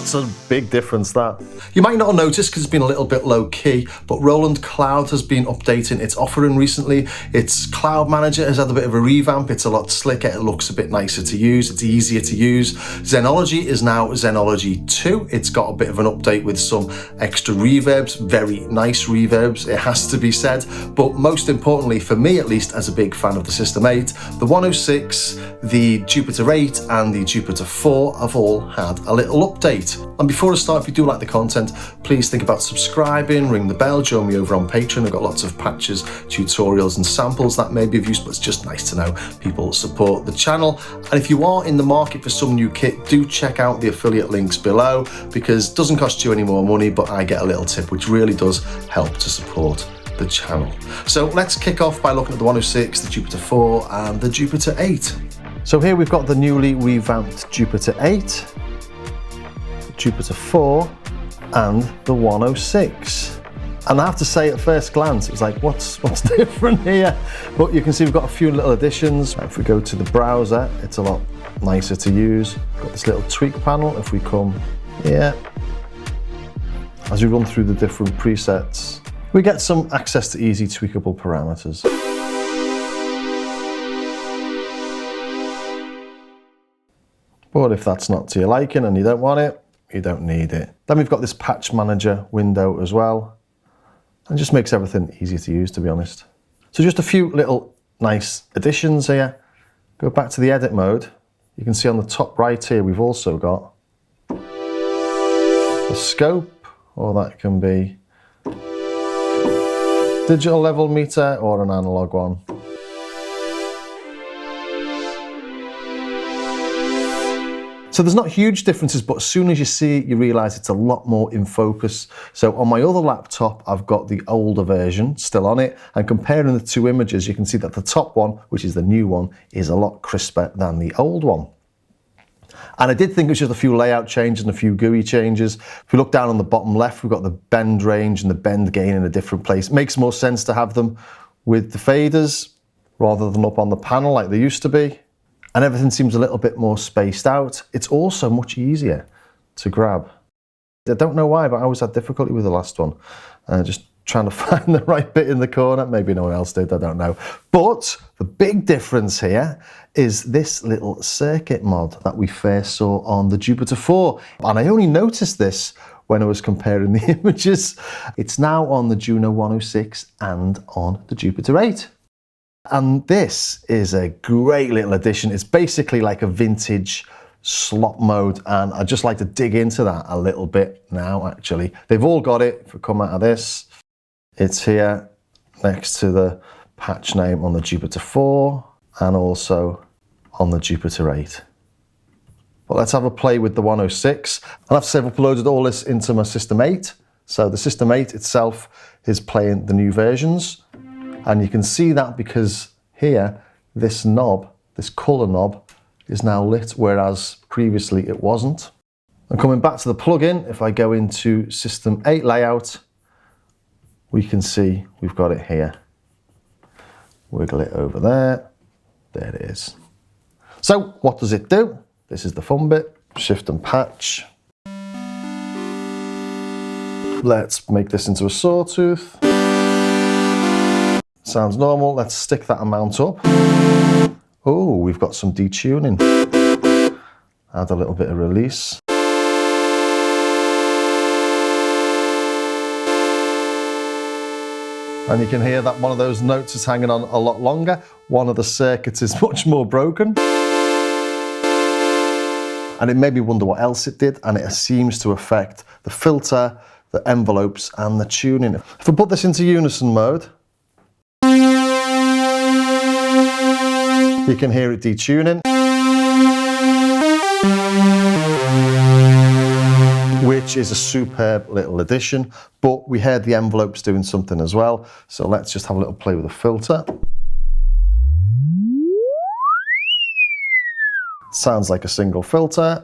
That's a big difference, that. You might not have noticed because it's been a little bit low key, but Roland Cloud has been updating its offering recently. Its Cloud Manager has had a bit of a revamp. It's a lot slicker. It looks a bit nicer to use. It's easier to use. Zenology is now Zenology 2. It's got a bit of an update with some extra reverbs, very nice reverbs, it has to be said. But most importantly, for me at least, as a big fan of the System 8, the 106, the Jupiter 8 and the Jupiter 4 have all had a little update. And before I start, if you do like the content, please think about subscribing, ring the bell, join me over on Patreon. I've got lots of patches, tutorials and samples that may be of use, but it's just nice to know people support the channel. And if you are in the market for some new kit, do check out the affiliate links below, because it doesn't cost you any more money, but I get a little tip, which really does help to support the channel. So let's kick off by looking at the 106, the Jupiter 4 and the Jupiter 8. So here we've got the newly revamped Jupiter 8, Jupiter 4 and the 106. And I have to say, at first glance, it was like, what's different here? But you can see we've got a few little additions. If we go to the browser, it's a lot nicer to use. Got this little tweak panel. If we come here, as we run through the different presets, we get some access to easy tweakable parameters. But if that's not to your liking and you don't want it, you don't need it. Then we've got this patch manager window as well. And just makes everything easier to use, to be honest. So just a few little nice additions here. Go back to the edit mode. You can see on the top right here, we've also got the scope, or that can be digital level meter or an analog one. So there's not huge differences, but as soon as you see it, you realize it's a lot more in focus. So on my other laptop, I've got the older version still on it, and comparing the two images, you can see that the top one, which is the new one, is a lot crisper than the old one. And I did think it was just a few layout changes and a few GUI changes. If we look down on the bottom left, we've got the bend range and the bend gain in a different place. It makes more sense to have them with the faders rather than up on the panel like they used to be. And everything seems a little bit more spaced out. It's also much easier to grab. I don't know why, but I always had difficulty with the last one. Just trying to find the right bit in the corner. Maybe no one else did, I don't know. But the big difference here is this little circuit mod that we first saw on the Jupiter 4. And I only noticed this when I was comparing the images. It's now on the Juno 106 and on the Jupiter 8. And this is a great little addition. It's basically like a vintage slot mode, and I'd just like to dig into that a little bit now, actually. They've all got it. If we come out of this, it's here next to the patch name on the Jupiter 4 and also on the Jupiter 8. But let's have a play with the 106. I'll have to say I've uploaded all this into my System 8. So the System 8 itself is playing the new versions. And you can see that because here, this knob, this color knob, is now lit, whereas previously it wasn't. And coming back to the plugin, if I go into System 8 layout, we can see we've got it here. Wiggle it over there. There it is. So what does it do? This is the fun bit. Shift and patch. Let's make this into a sawtooth. Sounds normal. Let's stick that amount up. Oh, we've got some detuning. Add a little bit of release. And you can hear that one of those notes is hanging on a lot longer. One of the circuits is much more broken. And it made me wonder what else it did, and it seems to affect the filter, the envelopes, and the tuning. If I put this into unison mode, you can hear it detuning, which is a superb little addition, but we heard the envelopes doing something as well. So let's just have a little play with the filter. Sounds like a single filter.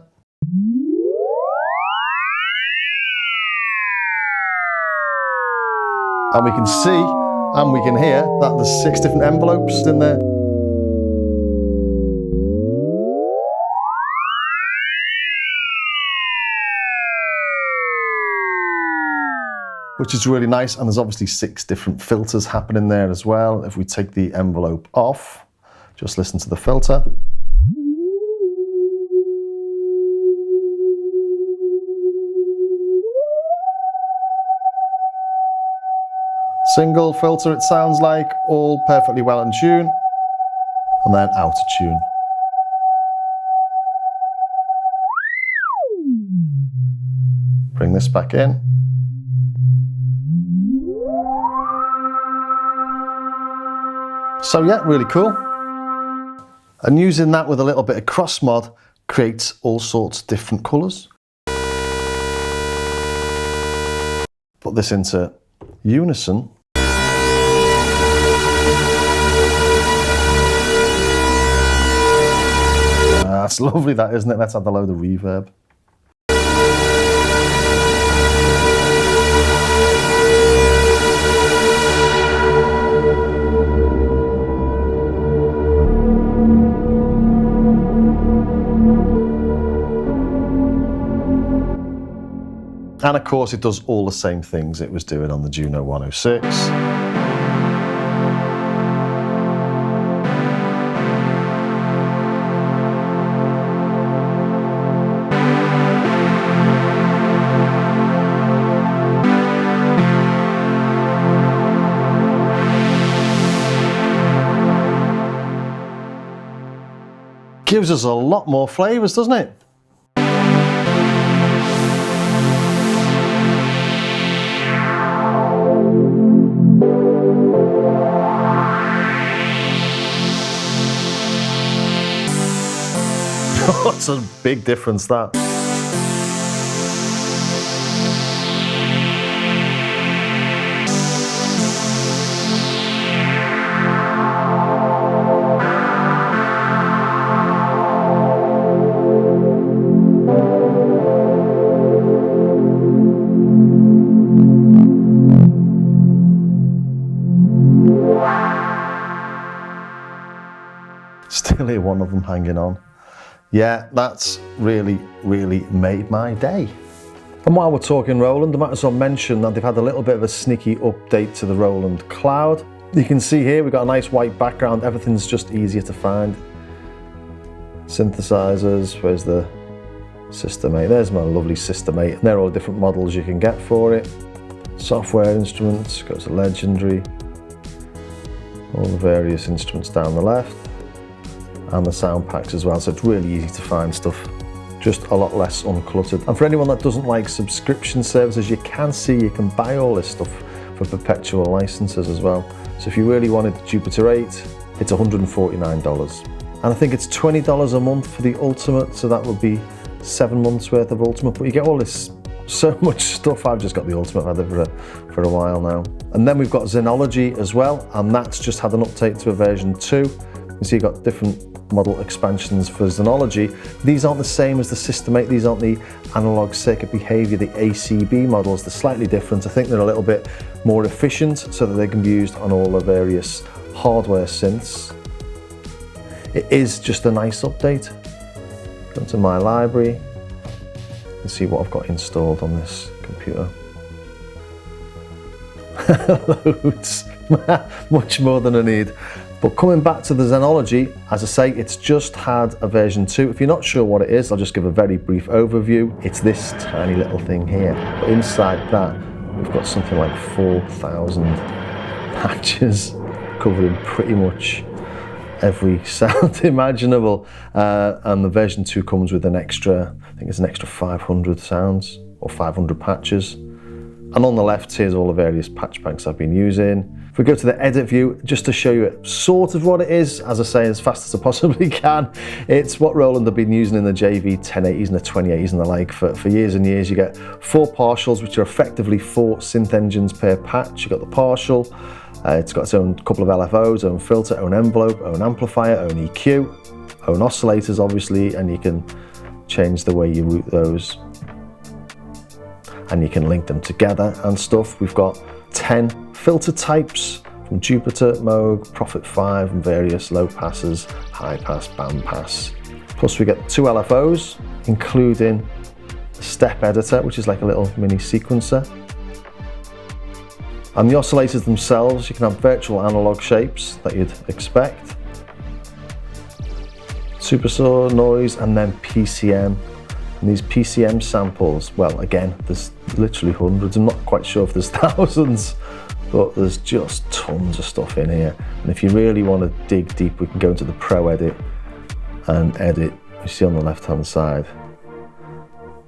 And we can see and we can hear that there's 6 different envelopes in there. which is really nice. And there's obviously 6 different filters happening there as well. If we take the envelope off, just listen to the filter. Single filter, it sounds like, all perfectly well in tune. And then out of tune. Bring this back in. So yeah, really cool. And using that with a little bit of cross mod creates all sorts of different colours. Put this into unison. That's lovely, that, isn't it? Let's add a load of reverb. And of course it does all the same things it was doing on the Juno 106. Gives us a lot more flavours, doesn't it? That's a big difference, that. Still hear one of them hanging on. Yeah, that's really, really made my day. And while we're talking Roland, I might as well mention that they've had a little bit of a sneaky update to the Roland Cloud. You can see here we've got a nice white background, everything's just easier to find. Synthesizers, where's the System 8? There's my lovely System 8. They're all different models you can get for it. Software instruments, goes to Legendary. All the various instruments down the left. And the sound packs as well, so it's really easy to find stuff, just a lot less uncluttered. And for anyone that doesn't like subscription services, you can see you can buy all this stuff for perpetual licenses as well. So if you really wanted Jupiter 8, it's $149. And I think it's $20 a month for the Ultimate, so that would be 7 months worth of Ultimate, but you get all this, so much stuff. I've just got the Ultimate, I've had it for a while now. And then we've got Zenology as well, and that's just had an update to a version 2. You can see you've got different model expansions for Zenology. These aren't the same as the System 8, these aren't the analog circuit behavior, the ACB models. They're slightly different. I think they're a little bit more efficient so that they can be used on all the various hardware synths. It is just a nice update. Go to my library and see what I've got installed on this computer. Loads, much more than I need. But coming back to the Zenology, as I say, it's just had a version 2. If you're not sure what it is, I'll just give a very brief overview. It's this tiny little thing here. But inside that, we've got something like 4,000 patches covering pretty much every sound imaginable. And the version 2 comes with an extra, I think it's an extra 500 sounds or 500 patches. And on the left, here's all the various patch banks I've been using. If we go to the edit view, just to show you sort of what it is, as I say, as fast as I possibly can, it's what Roland have been using in the JV 1080s and the 2080s and the like for years and years. You get 4 partials, which are effectively 4 synth engines per patch. You've got the partial, it's got its own couple of LFOs, own filter, own envelope, own amplifier, own EQ, own oscillators obviously, and you can change the way you route those. And you can link them together and stuff. We've got 10 filter types from Jupiter, Moog, Prophet 5 and various low passes, high pass, band pass. Plus we get 2 LFOs, including a step editor, which is like a little mini sequencer. And the oscillators themselves, you can have virtual analog shapes that you'd expect. Supersaw, noise, and then PCM. And these PCM samples, well, again, there's literally hundreds. I'm not quite sure if there's thousands, but there's just tons of stuff in here. And if you really want to dig deep, we can go into the Pro Edit and edit. You see on the left-hand side,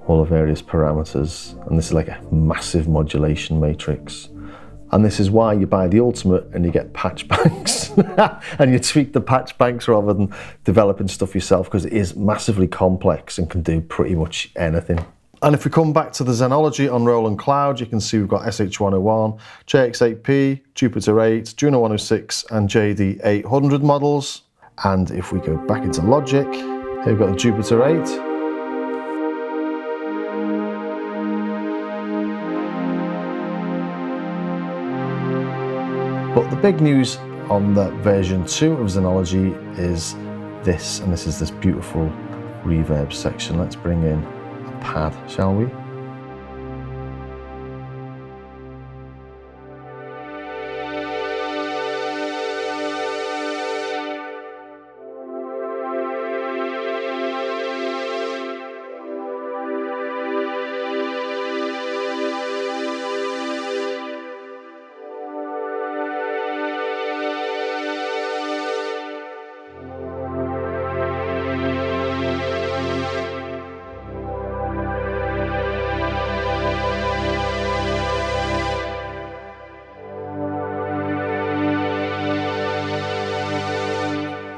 all the various parameters. And this is like a massive modulation matrix. And this is why you buy the Ultimate and you get patch banks and you tweak the patch banks rather than developing stuff yourself, because it is massively complex and can do pretty much anything. And if we come back to the Zenology on Roland Cloud, you can see we've got SH101, JX8P, Jupiter 8, Juno 106 and JD 800 models. And if we go back into Logic, here we've got the Jupiter 8. But the big news on the version 2 of Zenology is this, and this is this beautiful reverb section. Let's bring in a pad, shall we?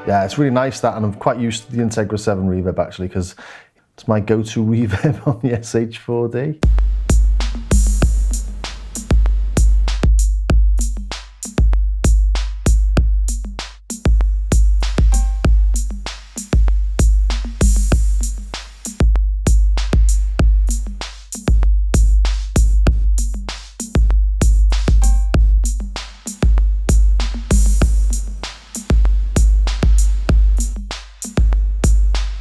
Yeah, it's really nice that, and I'm quite used to the Integra 7 reverb actually, because it's my go-to reverb on the SH4D.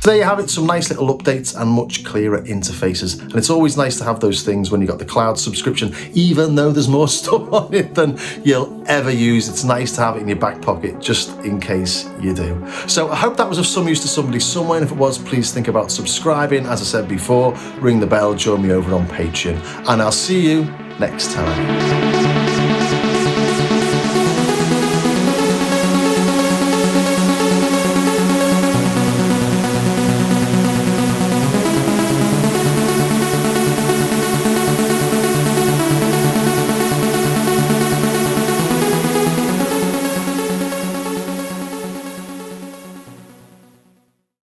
There you have it, some nice little updates and much clearer interfaces. And it's always nice to have those things when you've got the cloud subscription, even though there's more stuff on it than you'll ever use. It's nice to have it in your back pocket just in case you do. So I hope that was of some use to somebody somewhere, and if it was, please think about subscribing. As I said before, ring the bell, join me over on Patreon, and I'll see you next time.